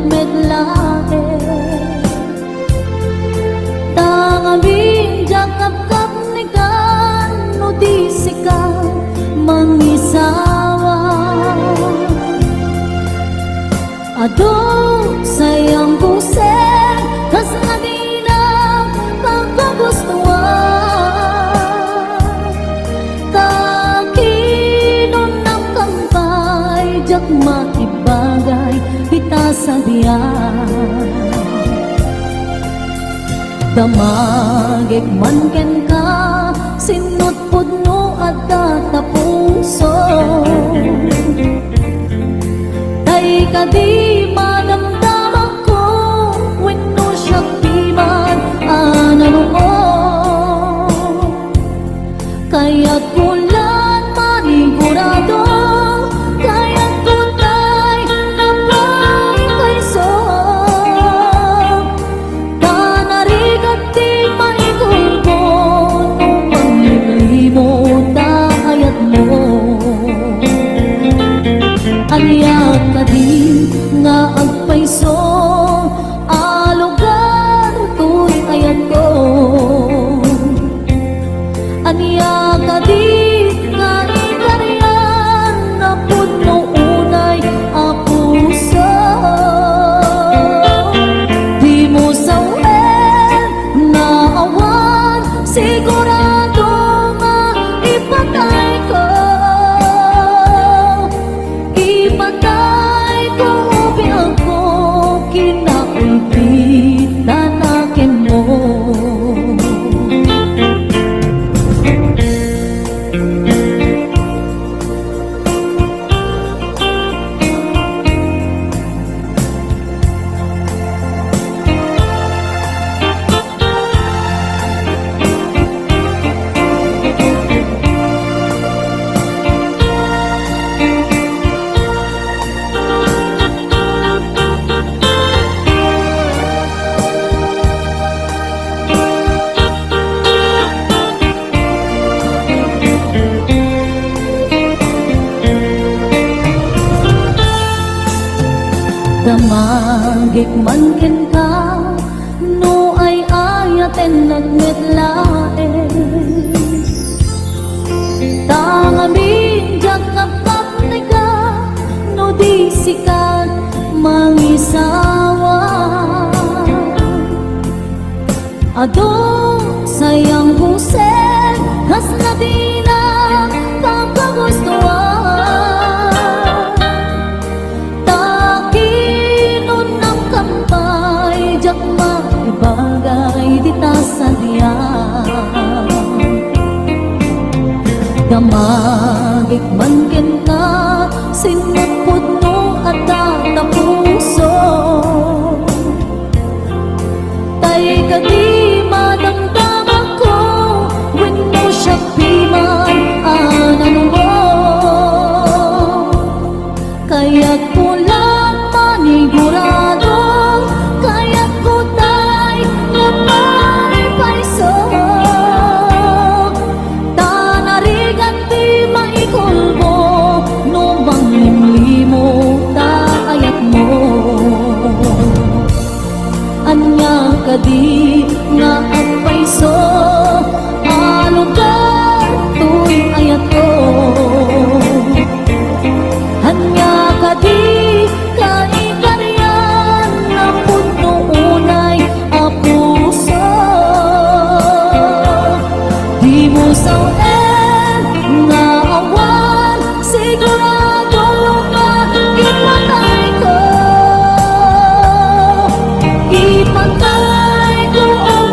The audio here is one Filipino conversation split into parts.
nagmedlae Tangabing jakap-kap ni kan no di sika mangisawa Ado sayang pusen kas nadina pagkagustuhan Kakinon ng kampay jak makibagay kita sa diyan Damagik man ken ka sinot pudno at tatapuso Tay ka di madamdaman ko wenno siya piman anano mo Kaya't kulan manigurado Kaya't tutay na pagkaiso Tanarigat di maigulbo Nung panglilimo dayat mo Aliyak ka di nga agpaiso Alugar to'y ayat ko Aniya ka di nga ikaryan na puno unay apuso Di mo sawen na awan sigurado nga ipatay ko Ipatay ko bilang ko kinaulpit tanakin mo Damagik man ken ka no ay ayaten nagmetlae Tangabing jakap-kap ni ka no di sikat mangisawa Ado sayang pusen kas nadina pagkagustuhan Jak maibagay di tasadian Damagik man ken ka sinot pudno at tatapuso Tay ka di madamdaman ko wenno siya piman anano mo Kaya't kulang manigurado Anya kadi nga agpaiso alugar to'y ayat ko Anya kadi kaikaryan na puno unay apuso Di mo sawen nga awan sigurado nga ipatay ko Ipatay ko ang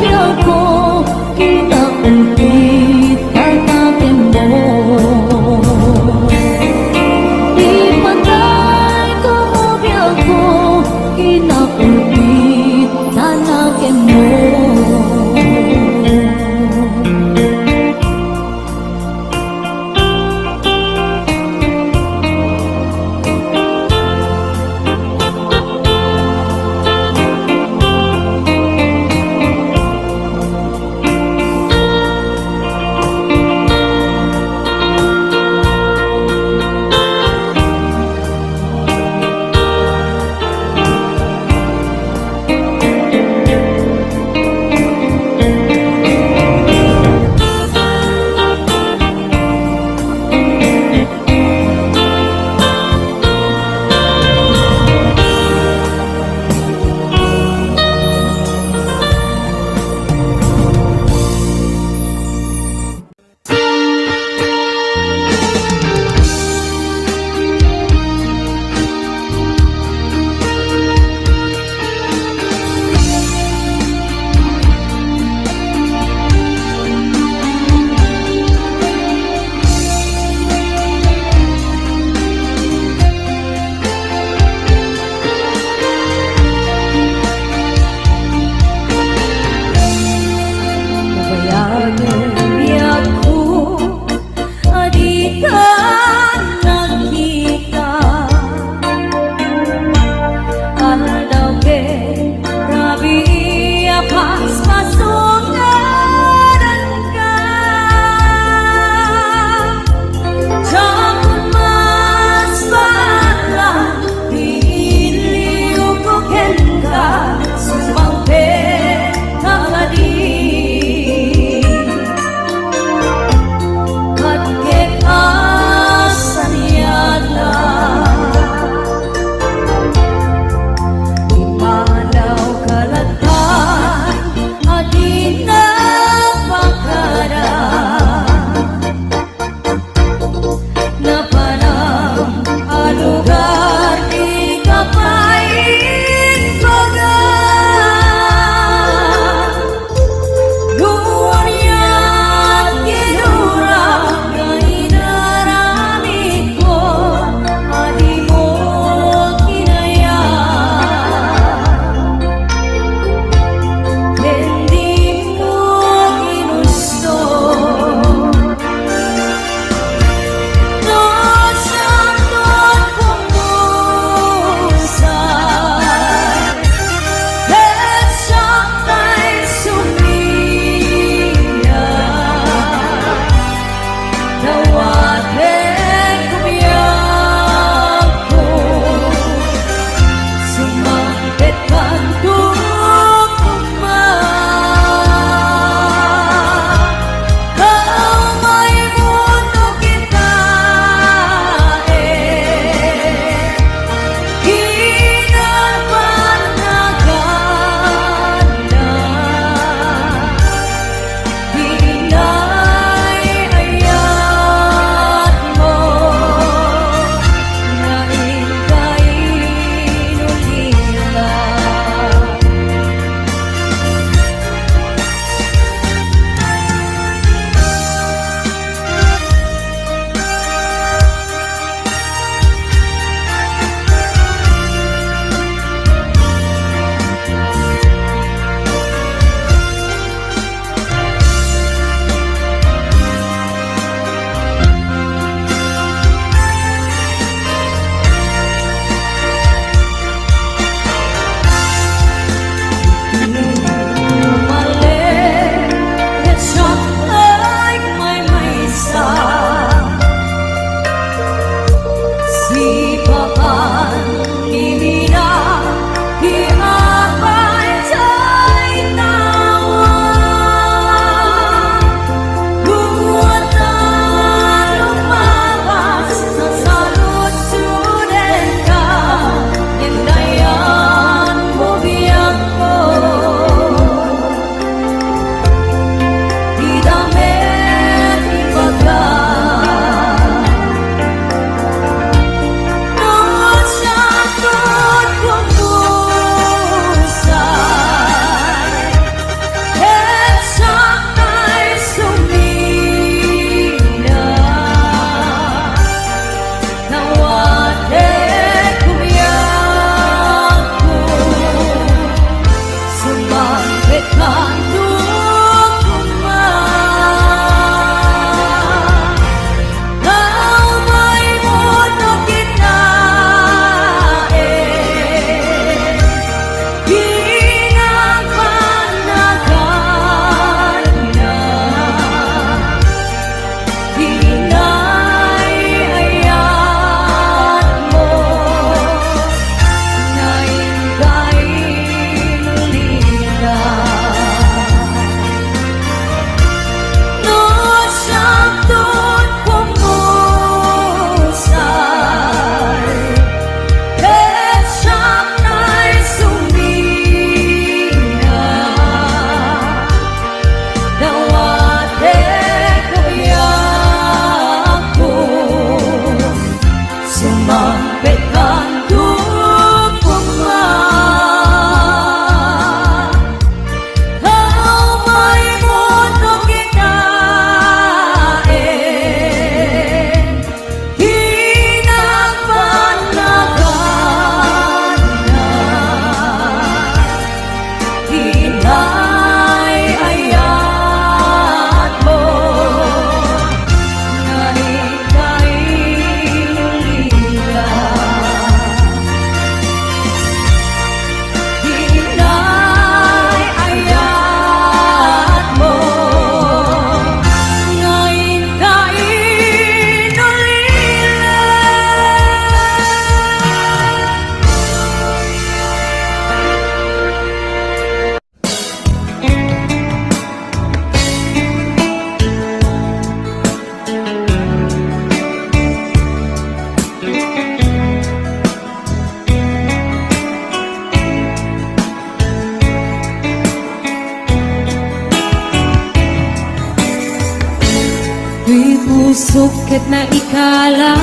Di pusok ket na ikalang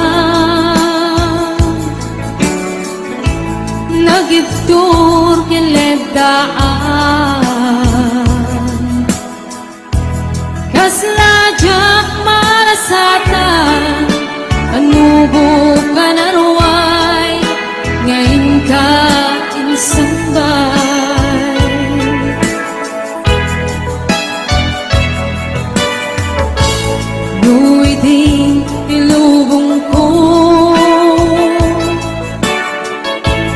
nagibtur kiledaan kaslajak marasatan anubok ka naruay ngayon ka insambay nu'y di ilubong ko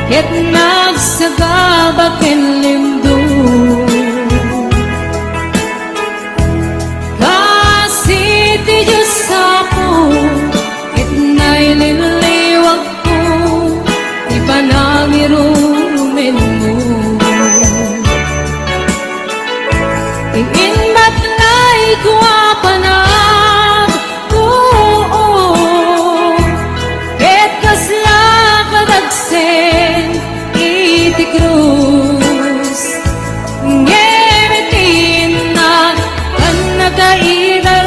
ket nagsagabak enlimdo kasi ti Diyos ako ket naililiwag ko di panangirumen mo tingin batlay ko apanag ket kasla kadagsen iti krus ngemitin na kan nagaidarus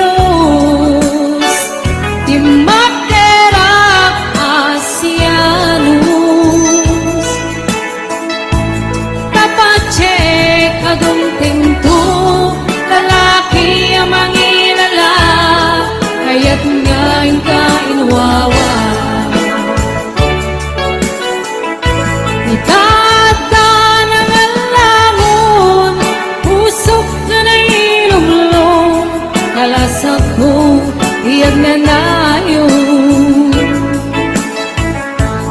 di magderak asianus kapacek adunting to lalaki ang mangilala kaya't ngayon ka inwawa itata ng alamon pusok na nailumlong kalasag ko iyag na nayon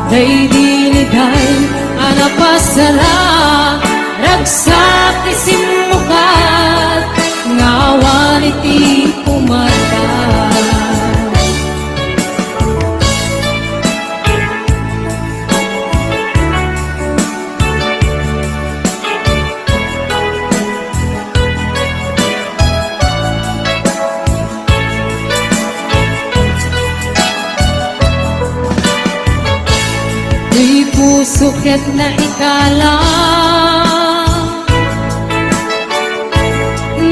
day diliday anapasara ragsak isimukat ngawan iti pumata di pusok ket na ikalang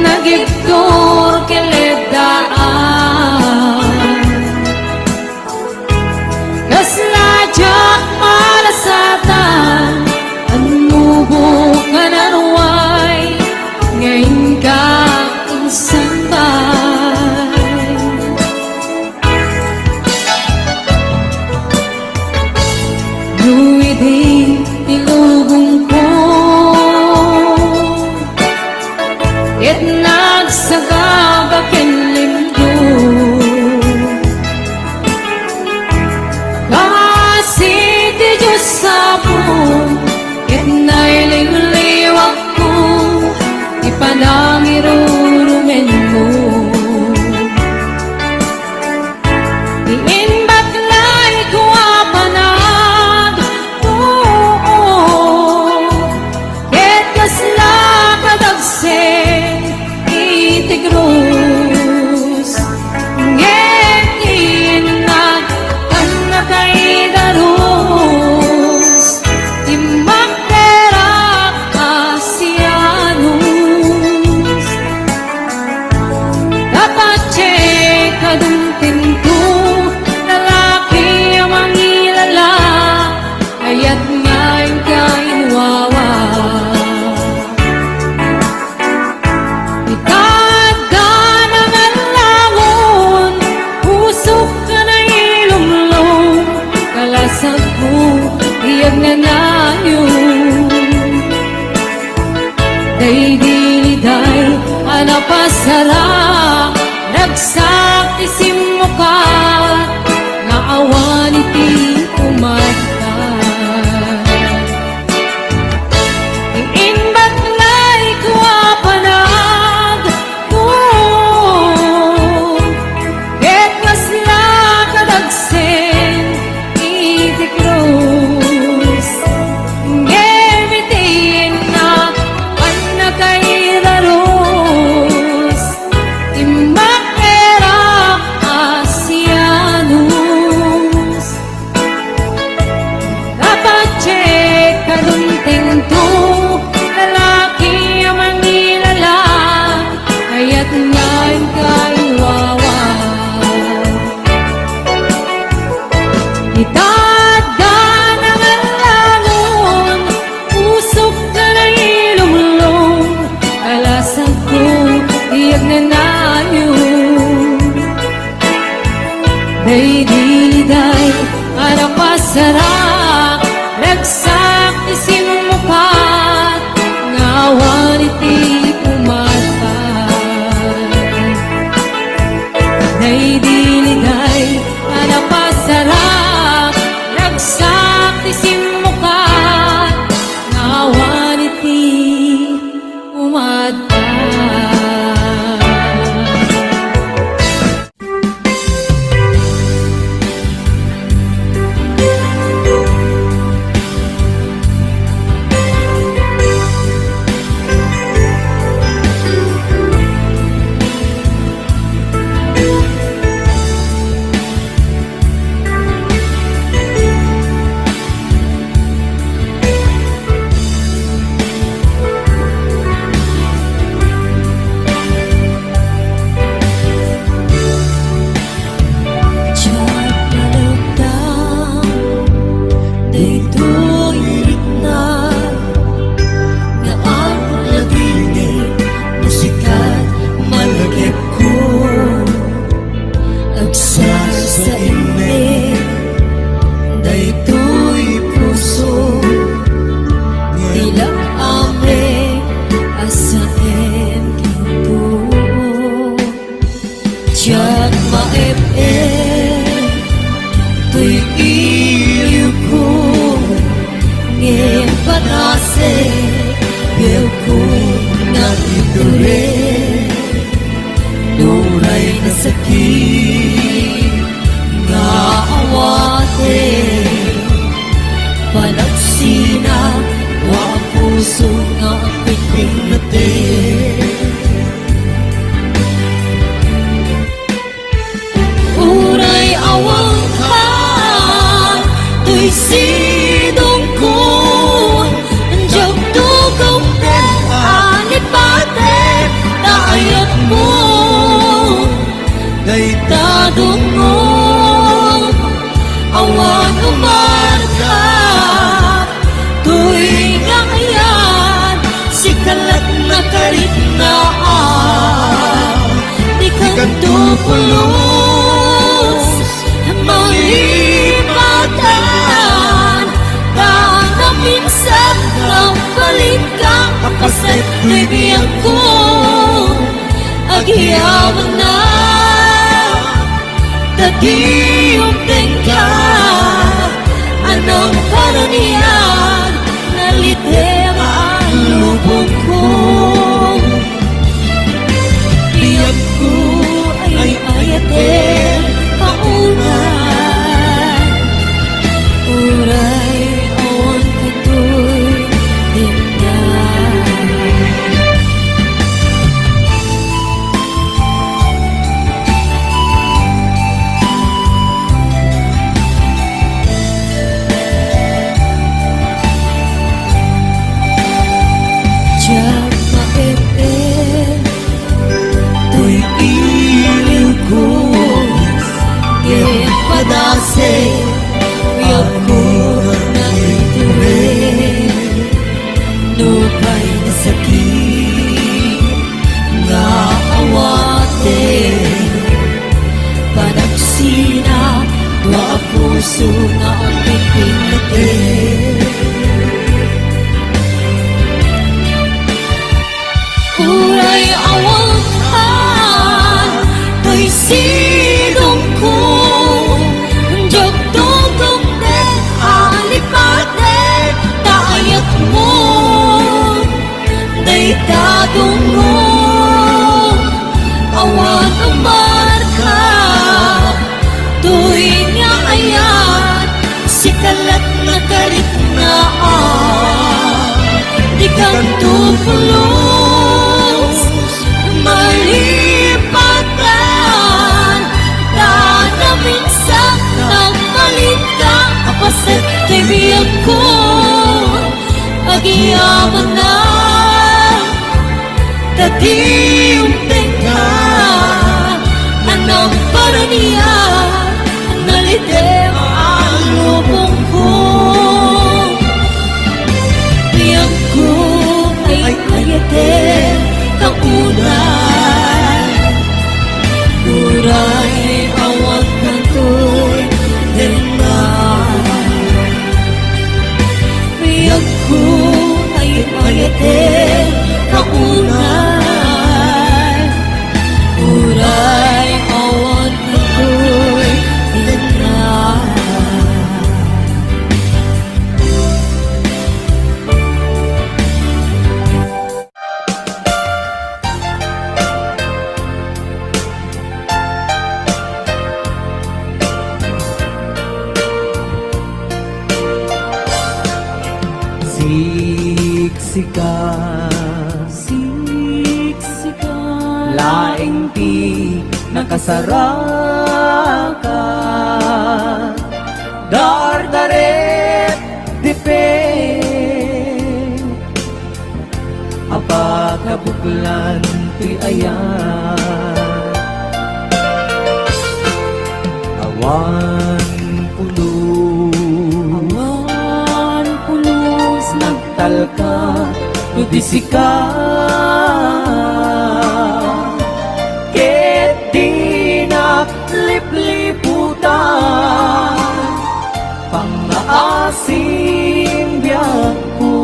nagibtur kiledaan kaslajak malasatan anubok ka naruay ngayon ka insambay nu'y di ilubong ko ket nagsagabak enlimdo kasi ti Diyos ako ket naililiwag ko di panangirurumen mo diin batlay ko apanag ket kasla kadagsen iti krus ngemitin na kan nagaidarus di magderak asianus kapacek kadunting to lalaki ang mangilala kaya't ngayon ka inwawa itata ng alamon pusok ka na ilumlong kalasag ko iyag na nayon day diliday anapasara ragsak isimukat naawan iti umata tingin batlay ko apanag ket kasla kadagsen iti krus ngemitin na kan nagaidarus di magderak asianus puso nga ako'y pinatay. Uray awang ka, to'y sidong ko. Andiyak tugaw na anipate, naayat mo. Gaitadong mo, awan umarka. To'y ngayon, si kalat na karitnaan. Di kang tupulos, malipatan. Kada minsan kang balik kang kapasit, bibiyang ko. Agyaman na, tagiyong tingka. Anong karaniyan, nalitem ang lubog ko. Biyag ko ay ayatin kaunan. Uray awan ka to'y tingnan. Diyak maipin, to'y iliw ko. Ipadase, biyag ko na ituloy. Nupay na sakit, nga awatin. Panagsina, dua puso na ang ipinatin. Uray awang ka, to'y sidong ko. Andiyak tugaw na anipate, naayat mo. Gaitadong mo, awan umarka. To'y ngayon, si kalat na karitnaan. Di kang tupulos, malipatan. Kada minsan nagpalit ka, kapasit kay biyag ko. Agyaman na, tagiyong tingka. Anong paraniyan, nalitem ang lubong ko. Biyag ko ay ayatin kaunan. Uray awang ka to'y tingnan. Biyag ko ay ayatin kaunan. Uray awang ka to'y tingnan. Siksika, Siksika, laing di nakasaraka. Dardaret dipin, apakabuklan ti ayan. Awan pulos, nagtalka, nudisika. Ket di naglipliputan, pangaasim biyak ko.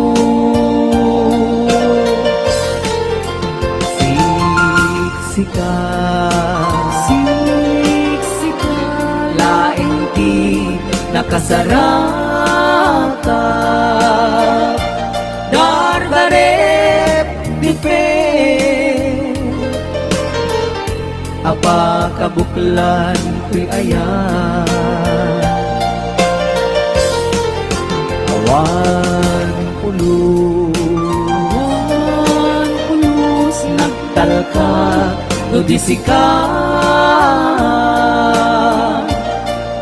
Siksika, laing di nakasaraka. Dardarep dipin, apakabuklan ko'y ayan. Awan pulos, di sika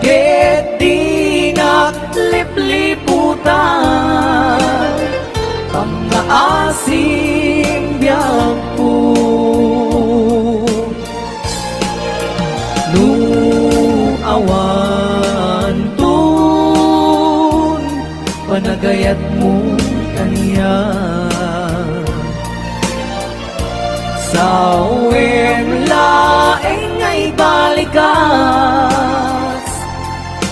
ket di naglipliputan pangaasim biyag po nu awan tun panagayat mo kaniya sa uwing laing ay balikas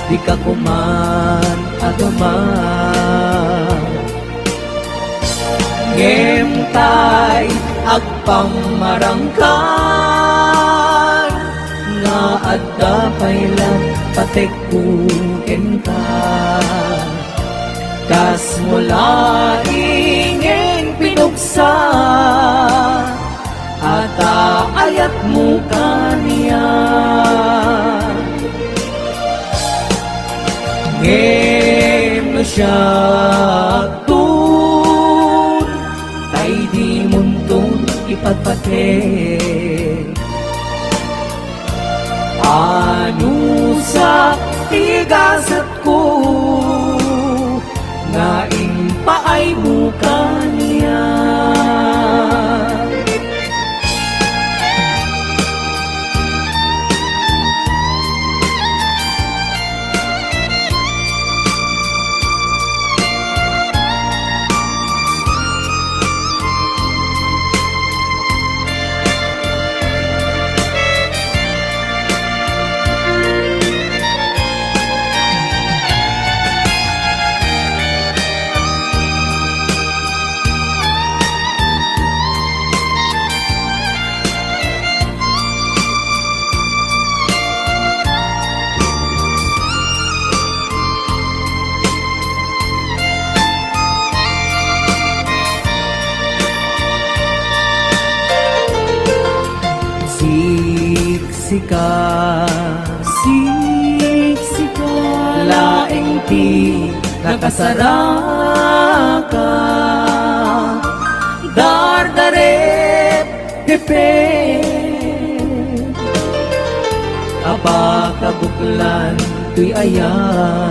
di ka kuman agaman ngemtay agpamarangkan nga adda pailang patekkuken ka kas mula ingeng pinuksa ata ayat mo kaniya ngem no siya tun tay di muntun ipagpate anu sa tigasat ko nga impaay mo kaniya siksika laing ti nakasaraka dardaret hepe apakabuklan tuy ayan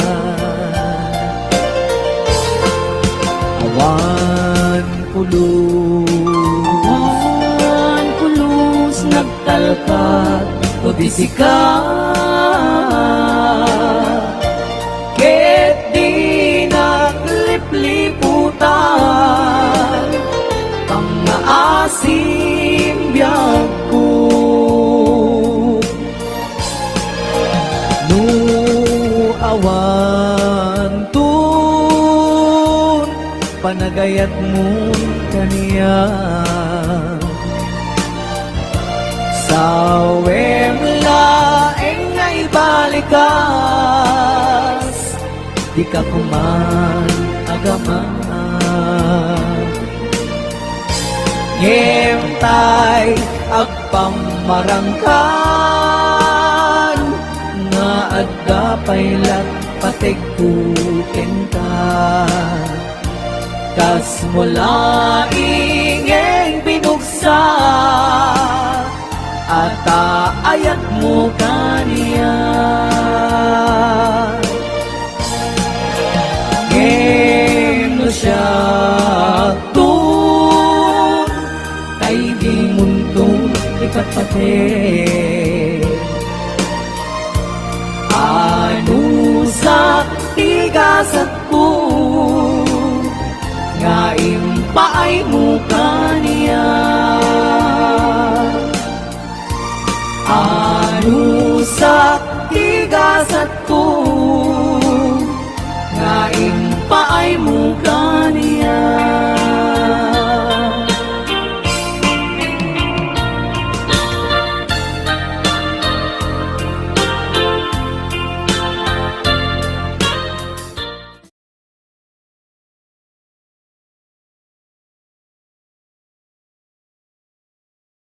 awan pulus nagtalkat o di sika ket di naglipliputan pangaasim biyag ko nu awan tun panagayat mo kaniya sa uwing laing ay balikas di ka kuman agaman ngemtay agpamarangkan nga adda pailat pategkuken ka kas mula ingeng binuksa ata ayat mo kaniya ngem no siya tun tay di muntong ikatpate anu sa tigasat ko